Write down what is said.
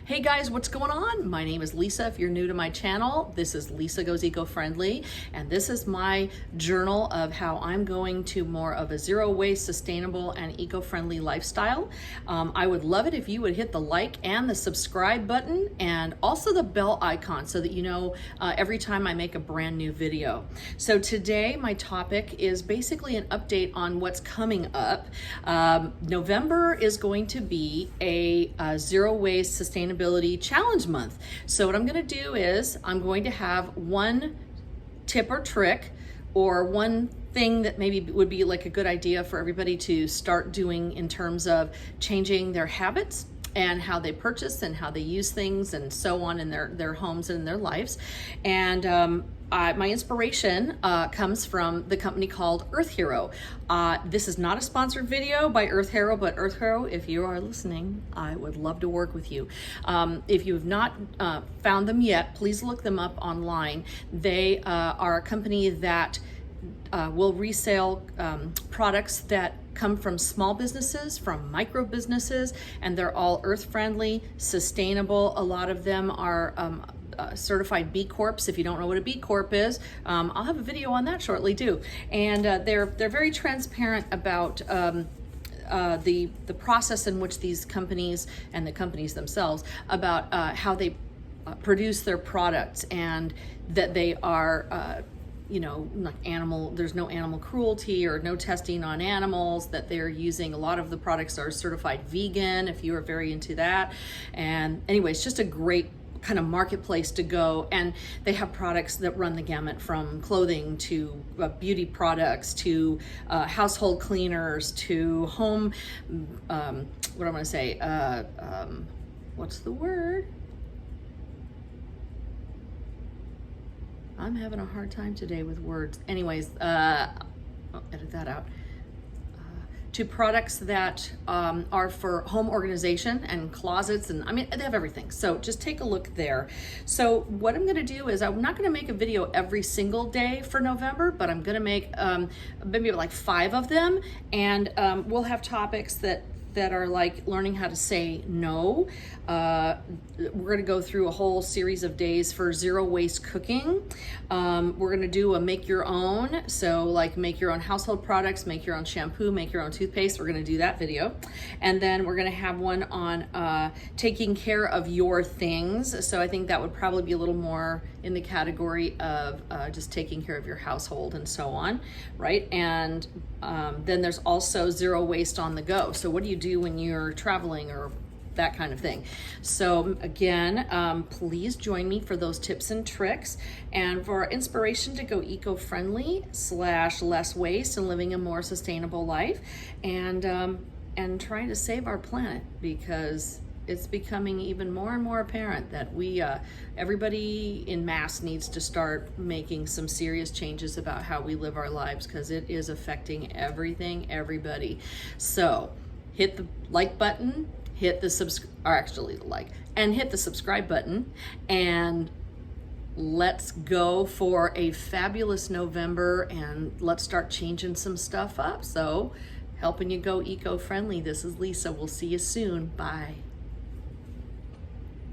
Hey guys, what's going on? My name is Lisa. If you're new to my channel, this is Lisa Goes Eco-Friendly, and this is my journal of how I'm going to more of a zero waste, sustainable, and eco-friendly lifestyle. I would love it if you would hit the like and the subscribe button and also the bell icon so that you know every time I make a brand new video. So today my topic is basically an update on what's coming up. November is going to be a zero waste sustainability challenge month. So what I'm going to do is I'm going to have one tip or trick or one thing that maybe would be like a good idea for everybody to start doing in terms of changing their habits and how they purchase and how they use things and so on in their homes and in their lives. And my inspiration comes from the company called Earth Hero. This is not a sponsored video by Earth Hero, but Earth Hero, if you are listening, I would love to work with you. If you have not found them yet, please look them up online. They are a company that will resell products that come from small businesses, from micro businesses, and they're all earth friendly, sustainable. A lot of them are certified B Corps. If you don't know what a B Corp is, I'll have a video on that shortly too. And they're very transparent about the process in which these companies and the companies themselves about how they produce their products, and that they are like there's no animal cruelty or no testing on animals, that they're using. A lot of the products are certified vegan if you are very into that. And anyway, it's just a great kind of marketplace to go, and they have products that run the gamut from clothing to beauty products to household cleaners to home, what am I going to say, what's the word? I'm having a hard time today with words. Anyways, I'll edit that out. To products that are for home organization and closets, and I mean, they have everything. So just take a look there. So what I'm gonna do is I'm not gonna make a video every single day for November, but I'm gonna make maybe like 5 of them, and we'll have topics that are like learning how to say no. We're gonna go through a whole series of days for zero waste cooking. We're gonna do a make your own, so like make your own household products, make your own shampoo, make your own toothpaste. We're gonna do that video. And then we're gonna have one on taking care of your things. So I think that would probably be a little more in the category of just taking care of your household and so on, right? And then there's also zero waste on the go. So what do you do when you're traveling or that kind of thing? So again, please join me for those tips and tricks, and for our inspiration to go eco-friendly / less waste and living a more sustainable life, and trying to save our planet, because it's becoming even more and more apparent that everybody in mass needs to start making some serious changes about how we live our lives, because it is affecting everybody. So hit the like button, hit the hit the subscribe button, and let's go for a fabulous November, and let's start changing some stuff up. So helping you go eco-friendly, this is Lisa. We'll see you soon. Bye.